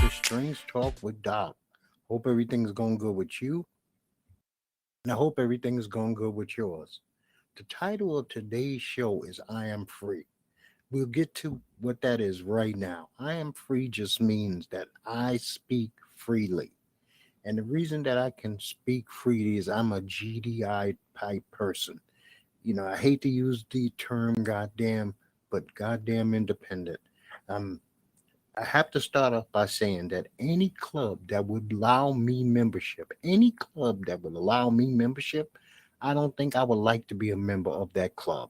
to Strange Talk with Doc. Hope everything's going good with you, and I hope everything is going good with yours. The title of today's show is I Am Free. We'll get to what that is right now. I am free just means that I speak freely. And the reason that I can speak freely is I'm a GDI type person. I hate to use the term goddamn, but goddamn independent. Um, I have to start off by saying that any club that would allow me membership, any club that would allow me membership, I don't think I would like to be a member of that club.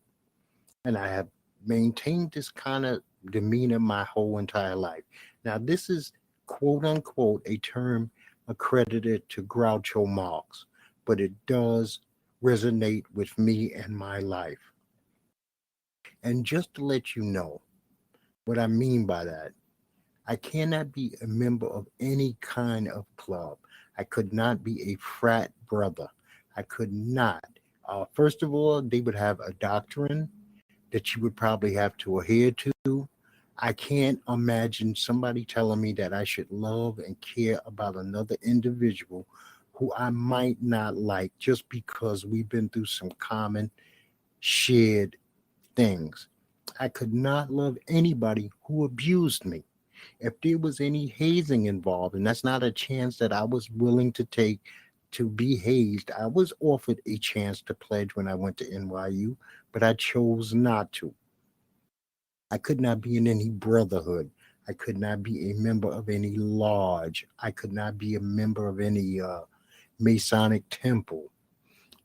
And I have maintained this kind of demeanor my whole entire life. Now, this is quote unquote a term accredited to Groucho Marx, but it does resonate with me and my life. And just to let you know what I mean by that, I cannot be a member of any kind of club. I could not be a frat brother. I could not. First of all, they would have a doctrine that you would probably have to adhere to. I can't imagine somebody telling me that I should love and care about another individual who I might not like just because we've been through some common shared things. I could not love anybody who abused me. If there was any hazing involved, and that's not a chance that I was willing to take to be hazed, I was offered a chance to pledge when I went to NYU, but I chose not to. I could not be in any brotherhood. I could not be a member of any lodge. I could not be a member of any Masonic temple.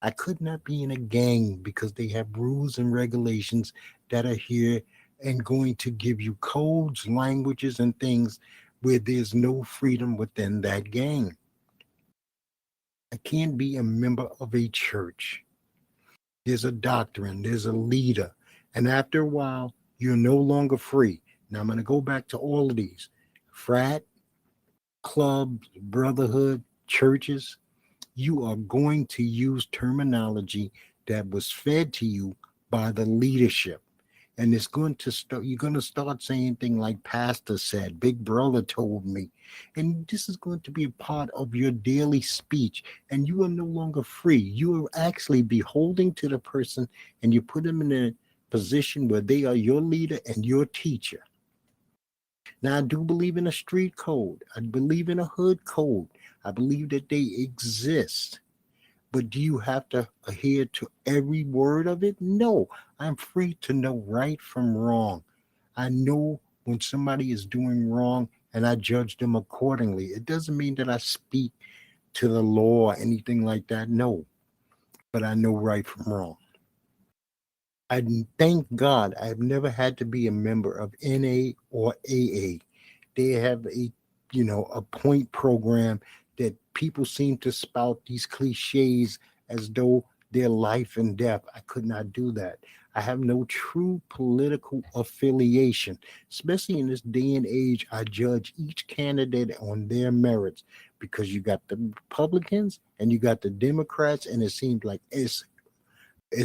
I could not be in a gang because they have rules and regulations that are here and going to give you codes, languages, and things where there's no freedom within that gang. I can't be a member of a church. There's a doctrine, there's a leader, and after a while, you're no longer free. Now, I'm going to go back to all of these frat, clubs, brotherhood, churches. You are going to use terminology that was fed to you by the leadership. And it's going to start, you're going to start saying things like pastor said, big brother told me. And this is going to be a part of your daily speech. And you are no longer free. You are actually beholding to the person, and you put them in a position where they are your leader and your teacher. Now, I do believe in a street code. I believe in a hood code. I believe that they exist. But do you have to adhere to every word of it? No, I'm free to know right from wrong. I know when somebody is doing wrong and I judge them accordingly. It doesn't mean that I speak to the law or anything like that. No, but I know right from wrong. I thank God I have never had to be a member of NA or AA. They have a point program that people seem to spout these cliches as though they're life and death. I could not do that. I have no true political affiliation, especially in this day and age. I judge each candidate on their merits because you got the Republicans and you got the Democrats, and it seems like it's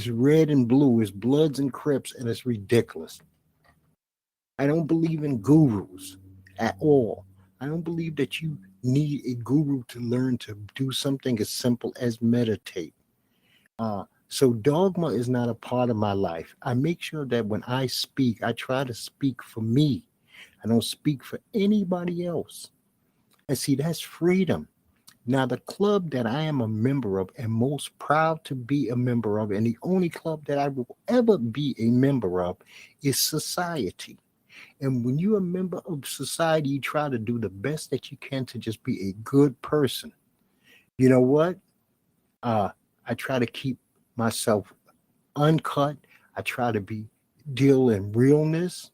red and blue, it's Bloods and Crips, and it's ridiculous. I don't believe in gurus at all. I don't believe that you need a guru to learn to do something as simple as meditate. So dogma is not a part of my life. I make sure that when I speak, I try to speak for me. I don't speak for anybody else. And see, that's freedom. Now, the club that I am a member of and most proud to be a member of, and the only club that I will ever be a member of, is society. And when you're a member of society, you try to do the best that you can to just be a good person. You know what? I try to keep myself uncut. I try to deal in realness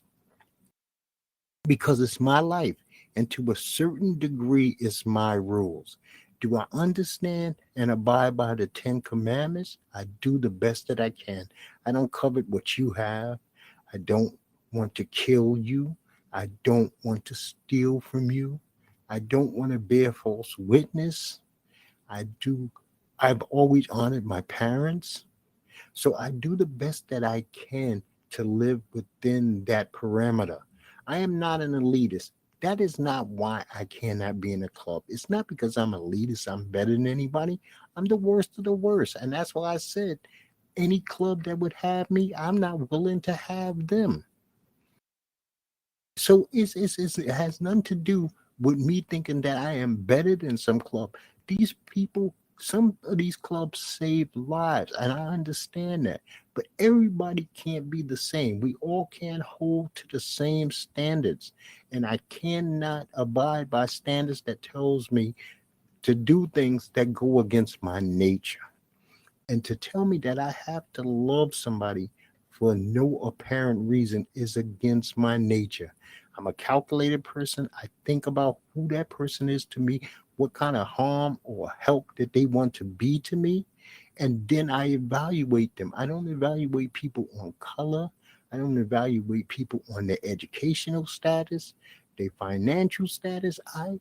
because it's my life. And to a certain degree, it's my rules. Do I understand and abide by the 10 commandments? I do the best that I can. I don't covet what you have. I don't want to kill you. I don't want to steal from you. I don't want to bear false witness. I've always honored my parents. So I do the best that I can to live within that parameter. I am not an elitist. That is not why I cannot be in a club. It's not because I'm elitist, I'm better than anybody. I'm the worst of the worst. And that's why I said any club that would have me, I'm not willing to have them. So it has nothing to do with me thinking that I am better than some club. These people, some of these clubs save lives, and I understand that. But everybody can't be the same. We all can't hold to the same standards, and I cannot abide by standards that tells me to do things that go against my nature. And to tell me that I have to love somebody for no apparent reason is against my nature. I'm a calculated person. I think about who that person is to me, what kind of harm or help that they want to be to me, and then I evaluate them. I don't evaluate people on color. I don't evaluate people on their educational status, their financial status. I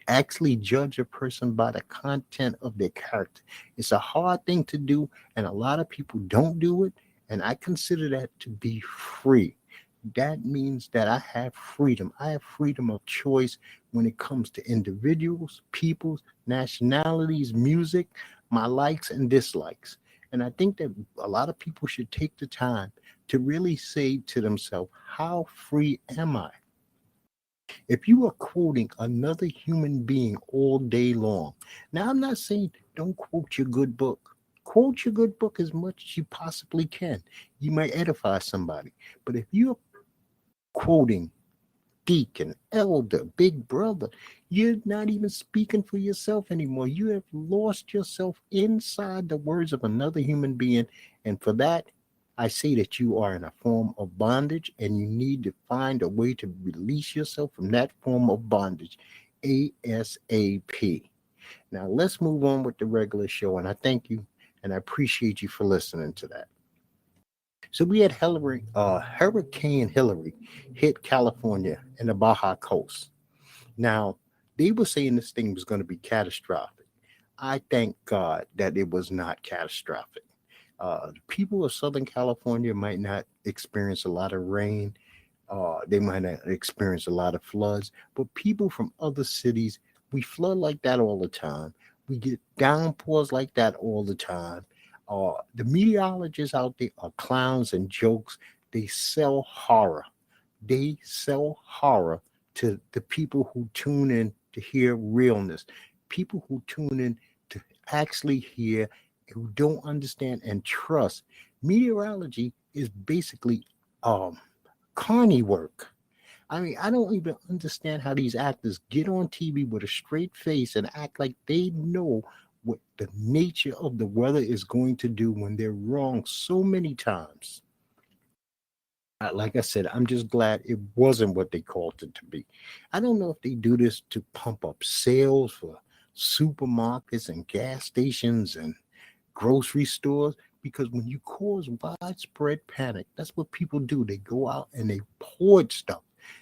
actually judge a person by the content of their character. It's a hard thing to do, and a lot of people don't do it. And I consider that to be free. That means that I have freedom. I have freedom of choice when it comes to individuals, peoples, nationalities, music, my likes and dislikes. And I think that a lot of people should take the time to really say to themselves, how free am I? If you are quoting another human being all day long, now I'm not saying don't quote your good book. Quote your good book as much as you possibly can. You might edify somebody. But if you're quoting deacon, elder, big brother, you're not even speaking for yourself anymore. You have lost yourself inside the words of another human being. And for that, I say that you are in a form of bondage and you need to find a way to release yourself from that form of bondage ASAP. Now, let's move on with the regular show. And I thank you and I appreciate you for listening to that. So we had Hurricane Hilary hit California and the Baja Coast. Now, they were saying this thing was going to be catastrophic. I thank God that it was not catastrophic. People of Southern California might not experience a lot of rain. They might not experience a lot of floods, but people from other cities, we flood like that all the time. We get downpours like that all the time. The meteorologists out there are clowns and jokes. They sell horror. They sell horror to the people who tune in to hear realness, people who tune in to actually hear, who don't understand and trust. Meteorology is basically carny work. I mean, I don't even understand how these actors get on TV with a straight face and act like they know what the nature of the weather is going to do when they're wrong so many times. Like I said, I'm just glad it wasn't what they called it to be. I don't know if they do this to pump up sales for supermarkets and gas stations and grocery stores, because when you cause widespread panic, that's what people do. They go out and they hoard stuff.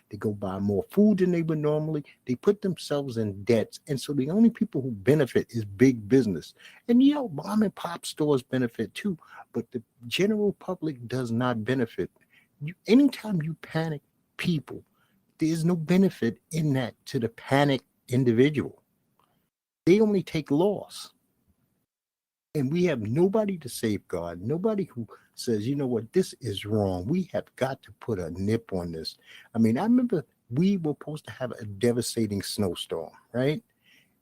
They go buy more food than they would normally. They put themselves in debts. And so the only people who benefit is big business. And mom and pop stores benefit too, but the general public does not benefit. Anytime you panic people, there's no benefit in that to the panicked individual. They only take loss. And we have nobody to safeguard, nobody who says, you know what, this is wrong. We have got to put a nip on this. I mean, I remember we were supposed to have a devastating snowstorm, right?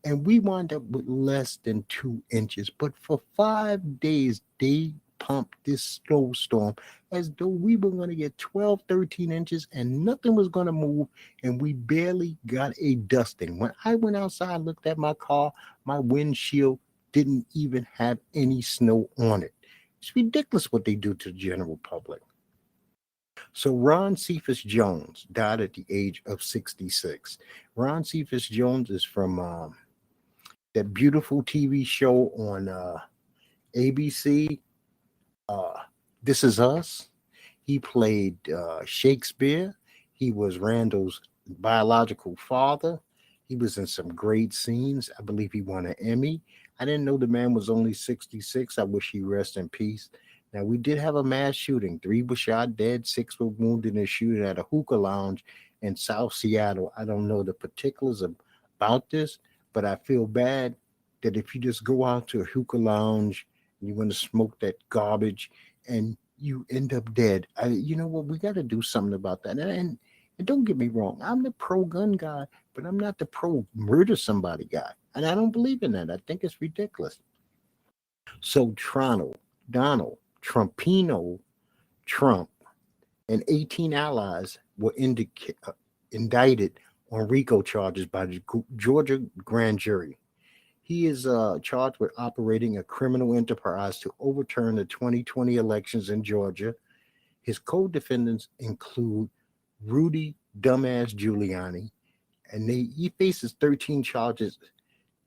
And we wound up with less than 2 inches. But for 5 days, they pumped this snowstorm as though we were going to get 12, 13 inches and nothing was going to move. And we barely got a dusting. When I went outside, looked at my car, my windshield didn't even have any snow on it. It's ridiculous what they do to the general public. So Ron Cephas Jones died at the age of 66. Ron Cephas Jones is from that beautiful TV show on ABC, This Is Us. He played Shakespeare. He was Randall's biological father. He was in some great scenes. I believe he won an Emmy. I didn't know the man was only 66. I wish he rest in peace. Now, we did have a mass shooting. 3 were shot dead, 6 were wounded in a shooting at a hookah lounge in South Seattle. I don't know the particulars about this, but I feel bad that if you just go out to a hookah lounge and you want to smoke that garbage and you end up dead, you know what? We got to do something about that. And don't get me wrong, I'm the pro gun guy, but I'm not the pro murder somebody guy. And I don't believe in that. I think it's ridiculous. So Donald, Trumpino, Trump, and 18 allies were indicted on RICO charges by the Georgia grand jury. He is charged with operating a criminal enterprise to overturn the 2020 elections in Georgia. His co-defendants include Rudy Dumbass Giuliani, and he faces 13 charges,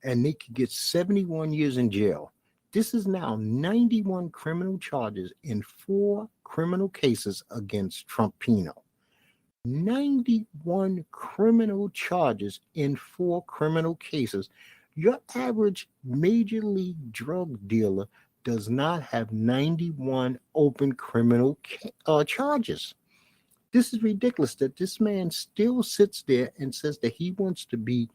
and they could get 71 years in jail. This is now 91 criminal charges in 4 criminal cases against Trumpino. 91 criminal charges in 4 criminal cases. Your average major league drug dealer does not have 91 open criminal charges. This is ridiculous that this man still sits there and says that he wants to be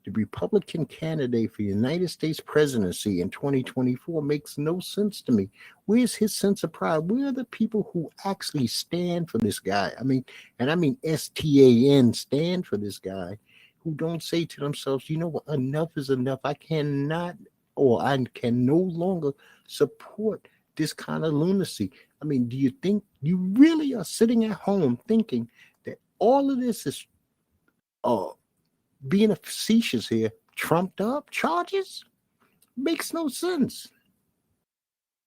the Republican candidate for United States presidency in 2024. Makes no sense to me. Where's his sense of pride? Where are the people who actually stand for this guy? I mean STAN, stand for this guy, who don't say to themselves, you know what, enough is enough. I can no longer support this kind of lunacy. I mean, do you think you really are sitting at home thinking that all of this is being facetious here, trumped up charges? Makes no sense.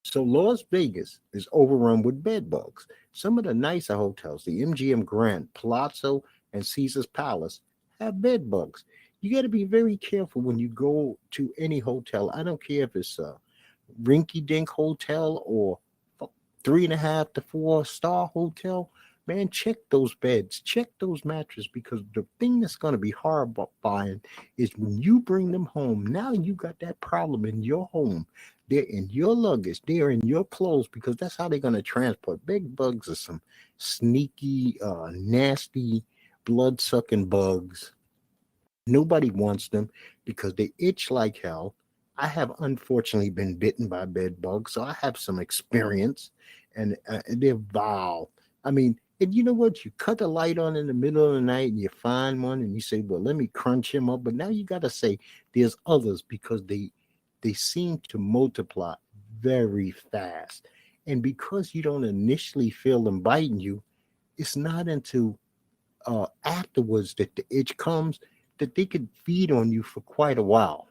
So Las Vegas is overrun with bed bugs. Some of the nicer hotels, the MGM Grand, Palazzo, and Caesar's Palace, have bed bugs. You got to be very careful when you go to any hotel. I don't care if it's a rinky-dink hotel or 3.5 to 4-star hotel. Man, check those beds, check those mattresses, because the thing that's going to be horrifying is when you bring them home. Now you got that problem in your home. They're in your luggage. They're in your clothes, because that's how they're going to transport. Bed bugs are some sneaky, nasty, blood-sucking bugs. Nobody wants them because they itch like hell. I have unfortunately been bitten by bed bugs, so I have some experience, and they're vile. I mean, and you know what? You cut the light on in the middle of the night and you find one and you say, well, let me crunch him up. But now you got to say there's others, because they seem to multiply very fast. And because you don't initially feel them biting you, it's not until afterwards that the itch comes, that they could feed on you for quite a while.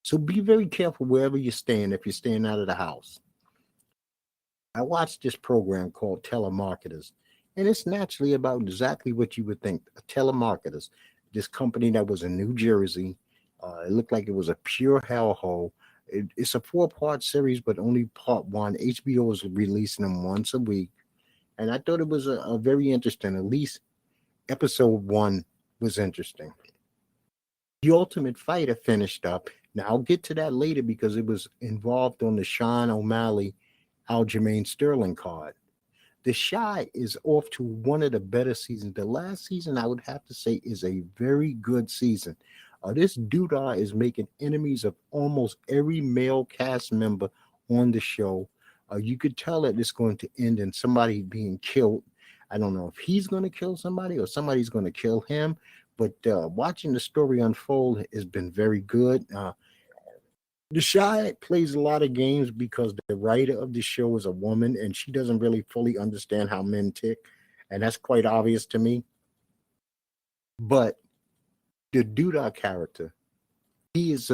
So be very careful wherever you're staying, if you're staying out of the house. I watched this program called Telemarketers, and it's naturally about exactly what you would think. Telemarketers, this company that was in New Jersey. It looked like it was a pure hellhole. It's a 4-part series, but only part 1. HBO is releasing them once a week. And I thought it was a very interesting. At least episode 1 was interesting. The Ultimate Fighter finished up. Now, I'll get to that later because it was involved on the Sean O'Malley Aljamain Sterling card. The Shy is off to one of the better seasons. The last season, I would have to say, is a very good season. This doodah is making enemies of almost every male cast member on the show. You could tell that it's going to end in somebody being killed. I don't know if he's going to kill somebody or somebody's going to kill him, but watching the story unfold has been very good. The Shy plays a lot of games because the writer of the show is a woman and she doesn't really fully understand how men tick. And that's quite obvious to me. But the Doodah character, he's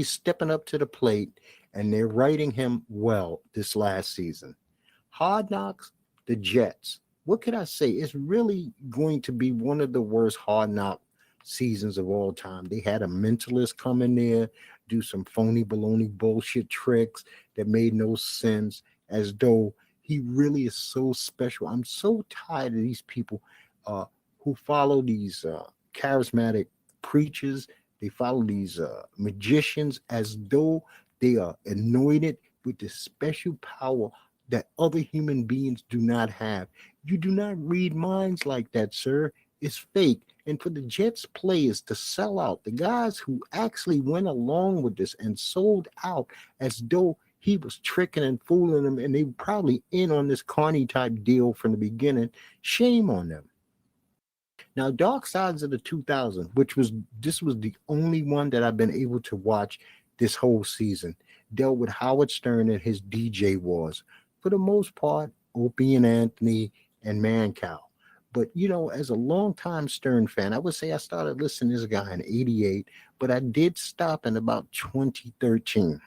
stepping up to the plate, and they're writing him well this last season. Hard Knocks, the Jets. What could I say? It's really going to be one of the worst Hard Knock seasons of all time. They had a mentalist come in there, do some phony baloney bullshit tricks that made no sense, as though he really is so special. I'm so tired of these people who follow these charismatic preachers. They follow these magicians as though they are anointed with the special power that other human beings do not have. You do not read minds like that, sir. It's fake. And for the Jets players to sell out, the guys who actually went along with this and sold out as though he was tricking and fooling them, and they were probably in on this Carney type deal from the beginning, shame on them. Now, Dark Sides of the 2000, this was the only one that I've been able to watch this whole season, dealt with Howard Stern and his DJ wars. For the most part, Opie and Anthony and Mancow. But, as a longtime Stern fan, I would say I started listening to this guy in 88, but I did stop in about 2013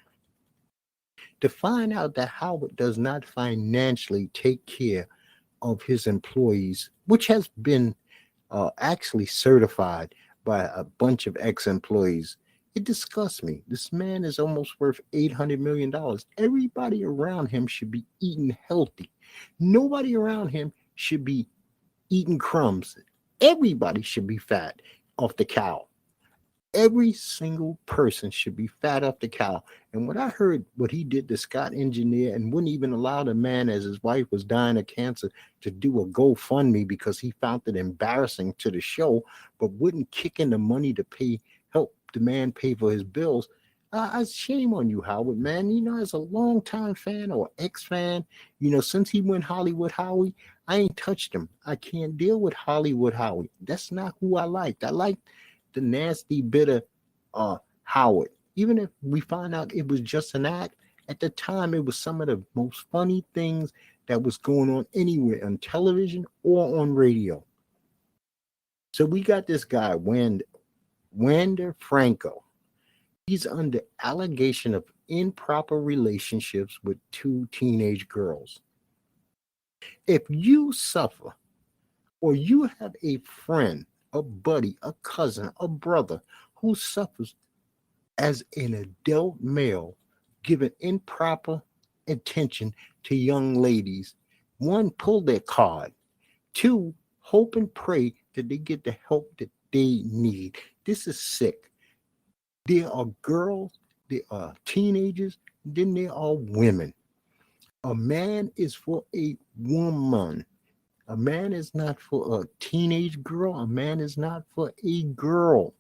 to find out that Howard does not financially take care of his employees, which has been actually certified by a bunch of ex-employees. It disgusts me. This man is almost worth $800 million. Everybody around him should be eating healthy. Nobody around him should be eating crumbs. Everybody should be fat off the cow. Every single person should be fat off the cow. And when I heard what he did to Scott Engineer and wouldn't even allow the man, as his wife was dying of cancer, to do a GoFundMe because he found it embarrassing to the show, but wouldn't kick in the money to help the man pay for his bills. Shame on you, Howard, man. As a longtime fan or ex-fan, since he went Hollywood Howie, I ain't touched him. I can't deal with Hollywood Howie. That's not who I liked. I liked the nasty, bitter Howard. Even if we find out it was just an act, at the time it was some of the most funny things that was going on anywhere on television or on radio. So we got this guy, Wander Franco. He's under allegation of improper relationships with 2 teenage girls. If you suffer or you have a friend, a buddy, a cousin, a brother who suffers as an adult male, giving improper attention to young ladies, 1, pull their card. 2, hope and pray that they get the help that they need. This is sick. There are girls, there are teenagers, then there are women. A man is for a woman. A man is not for a teenage girl. A man is not for a girl.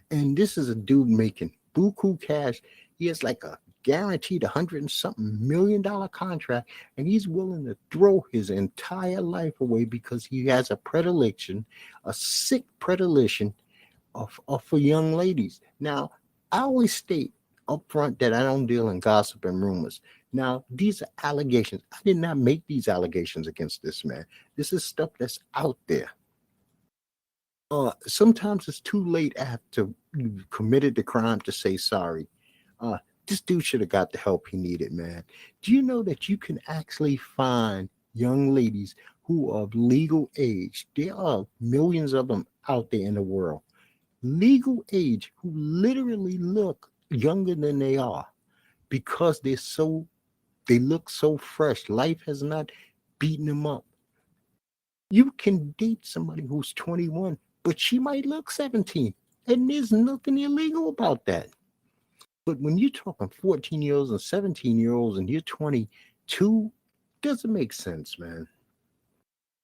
And this is a dude making buku cash. He has like a guaranteed $100-something million contract, and he's willing to throw his entire life away because he has a sick predilection for young ladies. Now, I always state up front that I don't deal in gossip and rumors. Now, these are allegations. I did not make these allegations against this man. This is stuff that's out there. Sometimes it's too late after you've committed the crime to say sorry. This dude should have got the help he needed, man. Do you know that you can actually find young ladies who are of legal age? There are millions of them out there in the world. Legal age who literally look younger than they are because they look so fresh. Life has not beaten them up. You can date somebody who's 21, but she might look 17, and there's nothing illegal about that. But when you're talking 14-year-olds and 17-year-olds and you're 22, doesn't make sense, man.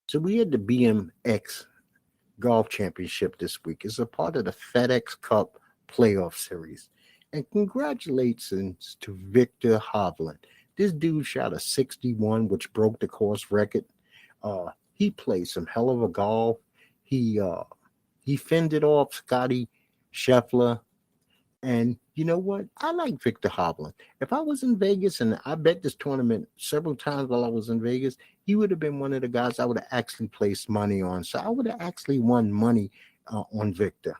So we had the BMX Golf Championship this week. It's a part of the FedEx Cup playoff series. And congratulations to Victor Hovland. This dude shot a 61, which broke the course record. He played some hell of a golf. He fended off Scotty Scheffler. And you know what? I like Victor Hovland. If I was in Vegas, and I bet this tournament several times while I was in Vegas, he would have been one of the guys I would have actually placed money on. So I would have actually won money on Victor.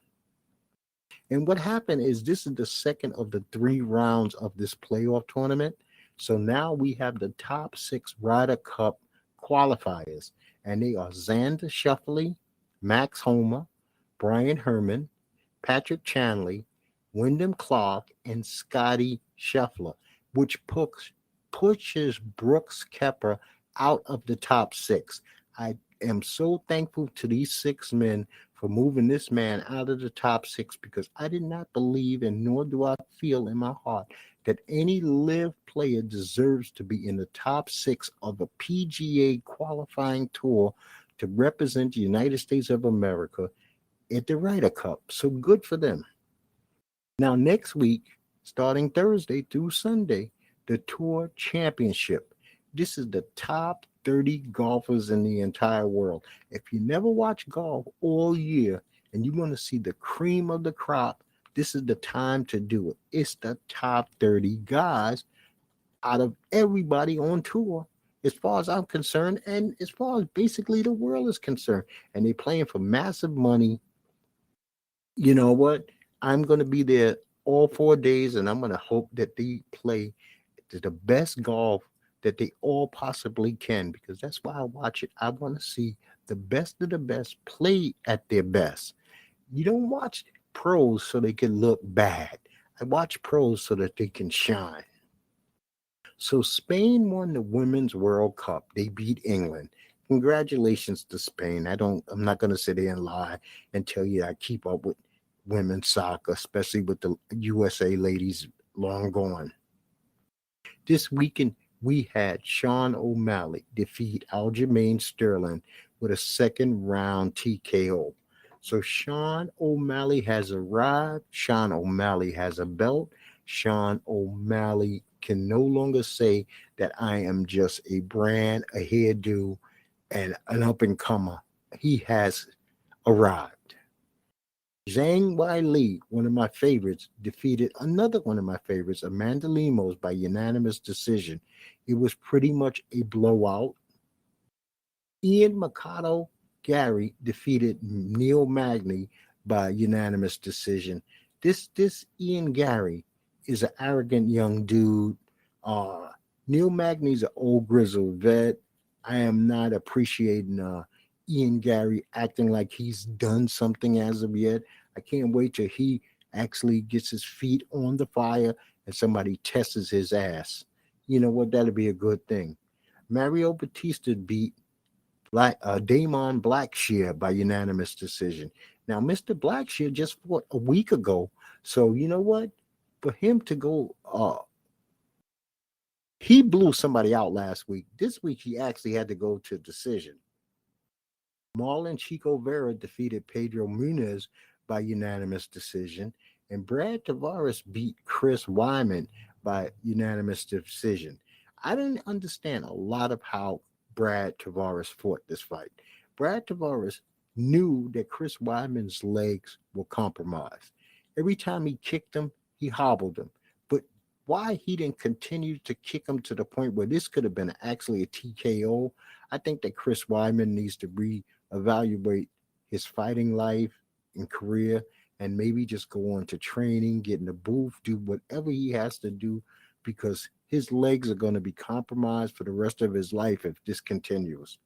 And what happened is this is the second of the 3 rounds of this playoff tournament. So now we have the top 6 Ryder Cup qualifiers. And they are Xander Schauffele, Max Homa, Brian Herman, Patrick Chanley, Wyndham Clark, and Scotty Scheffler, which pushes Brooks Koepka out of the top 6. I am so thankful to these 6 men for moving this man out of the top 6 because I did not believe, and nor do I feel in my heart, that any live player deserves to be in the top 6 of a PGA qualifying tour to represent the United States of America at the Ryder Cup. So good for them. Now, next week, starting Thursday through Sunday, the Tour Championship. This is the top 30 golfers in the entire world. If you never watch golf all year and you want to see the cream of the crop, this is the time to do it. It's the top 30 guys out of everybody on tour, as far as I'm concerned, and as far as basically the world is concerned. And they're playing for massive money. You know what? I'm going to be there all 4 days, and I'm going to hope that they play the best golf that they all possibly can, because that's why I watch it. I want to see the best of the best play at their best. You don't watch pros so they can look bad. I watch pros so that they can shine. So Spain won the Women's World Cup. They beat England. Congratulations to Spain. I'm not going to sit here and lie and tell you I keep up with women's soccer, especially with the USA ladies long gone. This weekend, we had Sean O'Malley defeat Aljamain Sterling with a second round TKO. So Sean O'Malley has arrived. Sean O'Malley has a belt. Sean O'Malley can no longer say that I am just a brand, a hairdo, and an up-and-comer. He has arrived. Zhang Weili, one of my favorites, defeated another one of my favorites, Amanda Lemos, by unanimous decision. It was pretty much a blowout. Ian Mikado Gary defeated Neil Magny by unanimous decision. This Ian Gary is an arrogant young dude. Neil Magny's an old grizzled vet. I am not appreciating Ian Gary acting like he's done something as of yet. I can't wait till he actually gets his feet on the fire and somebody tests his ass. You know what? That'll be a good thing. Mario Batista beat Damon Blackshear by unanimous decision. Now, Mr. Blackshear just fought a week ago. So, you know what? For him to go, he blew somebody out last week. This week, he actually had to go to decision. Marlon Chico Vera defeated Pedro Munez by unanimous decision, and Brad Tavares beat Chris Wyman by unanimous decision. I didn't understand a lot of how Brad Tavares fought this fight. Brad Tavares knew that Chris Wyman's legs were compromised. Every time he kicked him, he hobbled him. But why he didn't continue to kick him to the point where this could have been actually a TKO, I think that Chris Wyman needs to reevaluate his fighting life and career, and maybe just go on to training, get in the booth, do whatever he has to do, because his legs are going to be compromised for the rest of his life if this continues.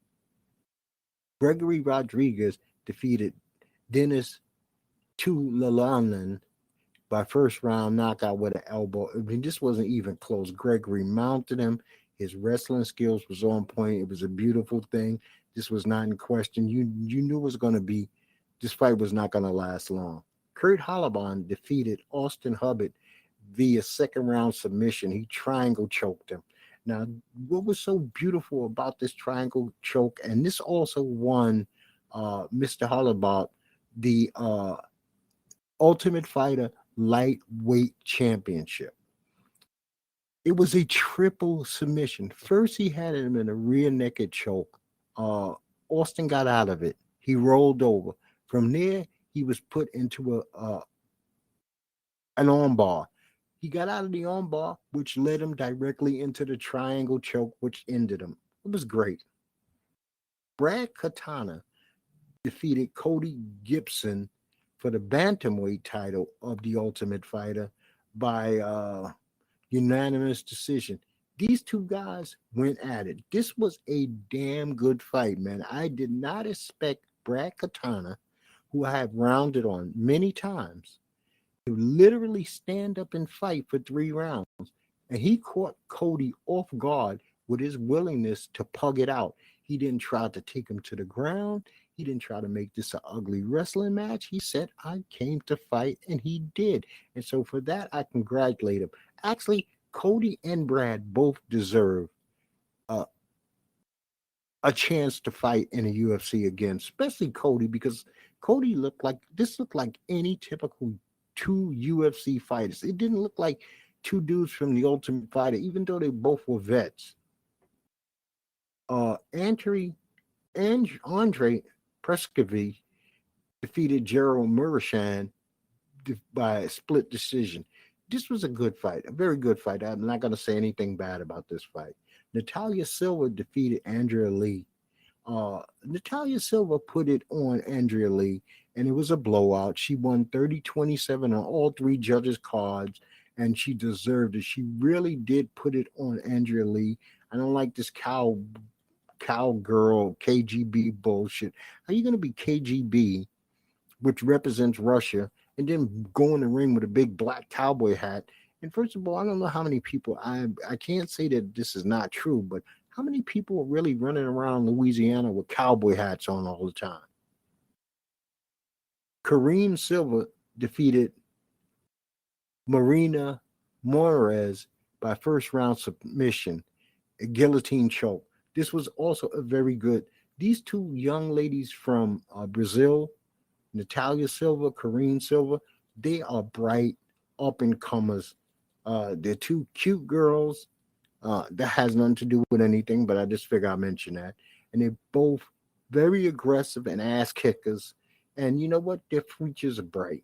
Gregory Rodriguez defeated Dennis Tulalanen by first round knockout with an elbow. I mean, this wasn't even close. Gregory mounted him. His wrestling skills was on point. It was a beautiful thing. This was not in question. You knew it was going to be, this fight was not going to last long. Kurt Hollabon defeated Austin Hubbard via second round submission. He triangle choked him. Now, what was so beautiful about this triangle choke, and this also won Mr. Hollabon the Ultimate Fighter Lightweight Championship. It was a triple submission. First, he had him in a rear naked choke. Austin got out of it. He rolled over. From there, he was put into an armbar. He got out of the armbar, which led him directly into the triangle choke, which ended him. It was great. Brad Katana defeated Cody Gibson for the bantamweight title of the Ultimate Fighter by unanimous decision. These two guys went at it. This was a damn good fight, man. I did not expect Brad Katana, who I have rounded on many times, to literally stand up and fight for 3 rounds. And he caught Cody off guard with his willingness to pug it out. He didn't try to take him to the ground. He didn't try to make this an ugly wrestling match. He said, I came to fight, and he did. And so for that, I congratulate him. Actually, Cody and Brad both deserve uh, a chance to fight in the UFC again, especially Cody, because Cody looked like any typical two UFC fighters. It didn't look like two dudes from the Ultimate Fighter, even though they both were vets. Andre Preskovich defeated Gerald Murashan by a split decision. This was a good fight, a very good fight. I'm not going to say anything bad about this fight. Natalia Silva defeated Andrea Lee. Natalia Silva put it on Andrea Lee, and it was a blowout. She won 30-27 on all three judges' cards, and she deserved it. She really did put it on Andrea Lee. I don't like this cowgirl KGB bullshit. How are you going to be KGB, which represents Russia, and then go in the ring with a big black cowboy hat? And first of all, I don't know how many people, I can't say that this is not true, but how many people are really running around Louisiana with cowboy hats on all the time? Kareem Silva defeated Marina Moraes by first round submission, a guillotine choke. This was also a very good. These two young ladies from Brazil, Natalia Silva, Kareem Silva, they are bright up and comers. They're two cute girls. That has nothing to do with anything, but I just figure I'll mention that. And they're both very aggressive and ass kickers. And you know what? Their futures are bright.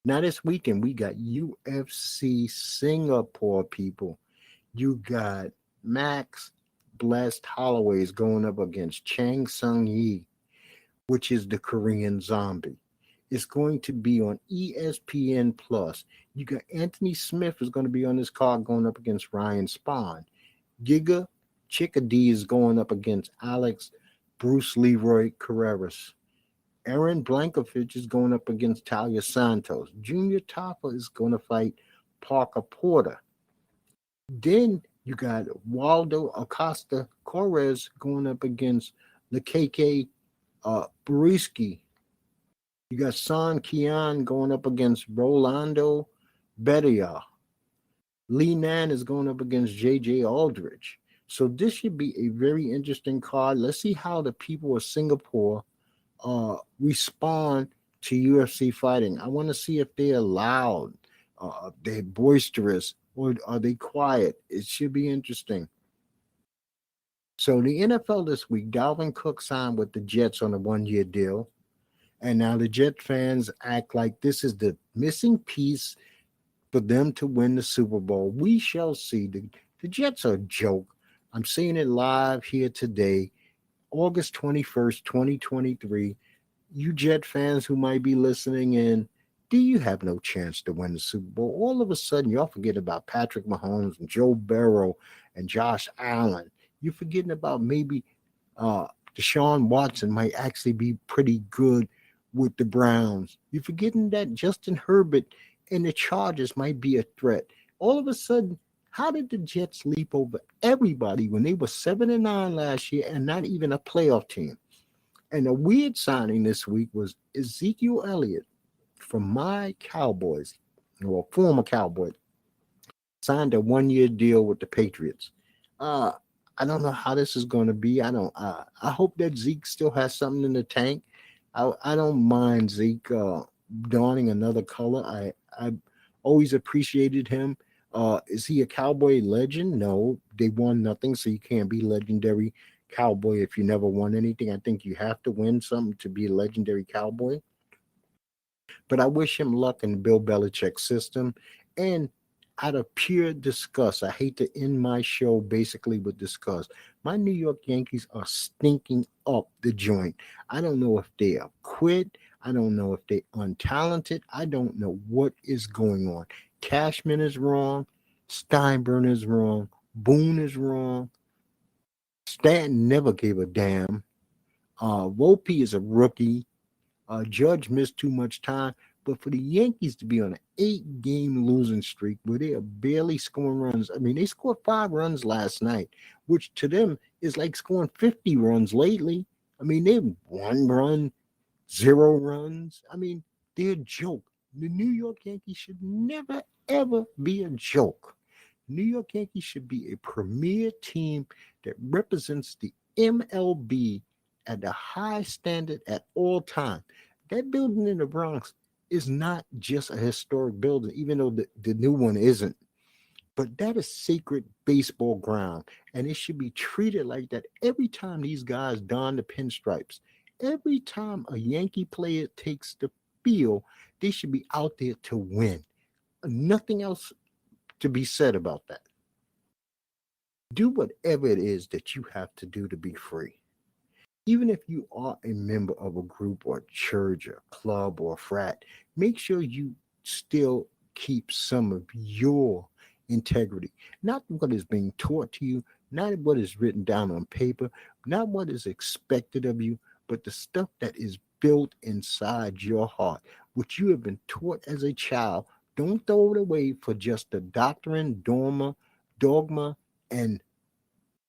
Now this weekend, we got UFC Singapore, people. You got Max Blessed Holloway's going up against Chang Sung Yi, which is the Korean zombie. It's going to be on ESPN Plus. You got Anthony Smith is going to be on this card going up against Ryan Spahn. Giga Chickadee is going up against Alex Bruce Leroy Carreras. Aaron Blankovich is going up against Talia Santos. Junior Taffa is going to fight Parker Porter. Then you got Waldo Acosta Corres going up against Lekeke Buriski. You got San Kian going up against Rolando Beria. Lee Nan is going up against JJ Aldrich. So this should be a very interesting card. Let's see how the people of Singapore respond to UFC fighting. I want to see if they're loud, they're boisterous, or are they quiet. It should be interesting. So the NFL this week, Dalvin Cook signed with the Jets on a 1-year deal. And now the Jet fans act like this is the missing piece for them to win the Super Bowl. We shall see. The Jets are a joke. I'm seeing it live here today, August 21st, 2023. You Jet fans who might be listening in, do you have no chance to win the Super Bowl? All of a sudden, y'all forget about Patrick Mahomes and Joe Burrow and Josh Allen. You're forgetting about maybe Deshaun Watson might actually be pretty good with the Browns. You're forgetting that Justin Herbert and the Chargers might be a threat. All of a sudden, how did the Jets leap over everybody when they were 7-9 last year and not even a playoff team? And a weird signing this week was Ezekiel Elliott from my Cowboys, or former Cowboys, signed a 1-year deal with the Patriots. I don't know how this is going to be. I hope that Zeke still has something in the tank. I don't mind Zeke donning another color. I always appreciated him. Is he a Cowboy legend? No, they won nothing, so you can't be legendary Cowboy if you never won anything. I think you have to win something to be a legendary Cowboy. But I wish him luck in Bill Belichick's system. And out of pure disgust, I hate to end my show basically with disgust. My New York Yankees are stinking up the joint. I don't know if they are quit. I don't know if they're untalented. I don't know what is going on. Cashman is wrong. Steinbrenner is wrong. Boone is wrong. Stanton never gave a damn. Volpe is a rookie. Judge missed too much time. But for the Yankees to be on an 8-game losing streak where they are barely scoring runs, I mean, they scored 5 runs last night, which to them is like scoring 50 runs lately. I mean, they have 1 run, 0 runs. I mean, they're a joke. The New York Yankees should never, ever be a joke. New York Yankees should be a premier team that represents the MLB at a high standard at all time. That building in the Bronx is not just a historic building, even though the new one isn't. But that is sacred baseball ground, and it should be treated like that every time these guys don the pinstripes. Every time a Yankee player takes the field, they should be out there to win. Nothing else to be said about that. Do whatever it is that you have to do to be free. Even if you are a member of a group or a church or a club or a frat, make sure you still keep some of your integrity. Not what is being taught to you, not what is written down on paper, not what is expected of you, but the stuff that is built inside your heart, which you have been taught as a child. Don't throw it away for just the doctrine, dogma, and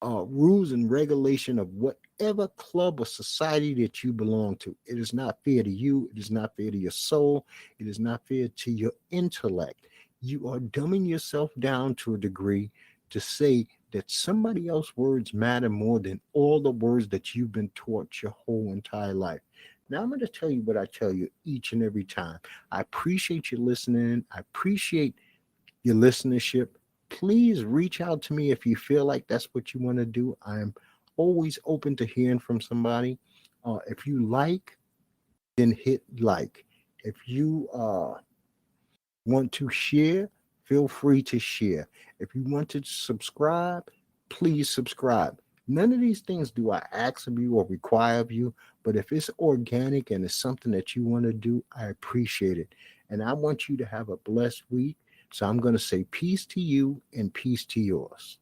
rules and regulation of whatever club or society that you belong to. It is not fair to you. It is not fair to your soul. It is not fair to your intellect. You are dumbing yourself down to a degree to say that somebody else's words matter more than all the words that you've been taught your whole entire life. Now, I'm going to tell you what I tell you each and every time. I appreciate you listening. I appreciate your listenership. Please reach out to me if you feel like that's what you want to do. I'm always open to hearing from somebody. If you like, then hit like. If you want to share, feel free to share. If you want to subscribe, please subscribe. None of these things do I ask of you or require of you, but if it's organic and it's something that you want to do, I appreciate it. And I want you to have a blessed week. So I'm going to say peace to you and peace to yours.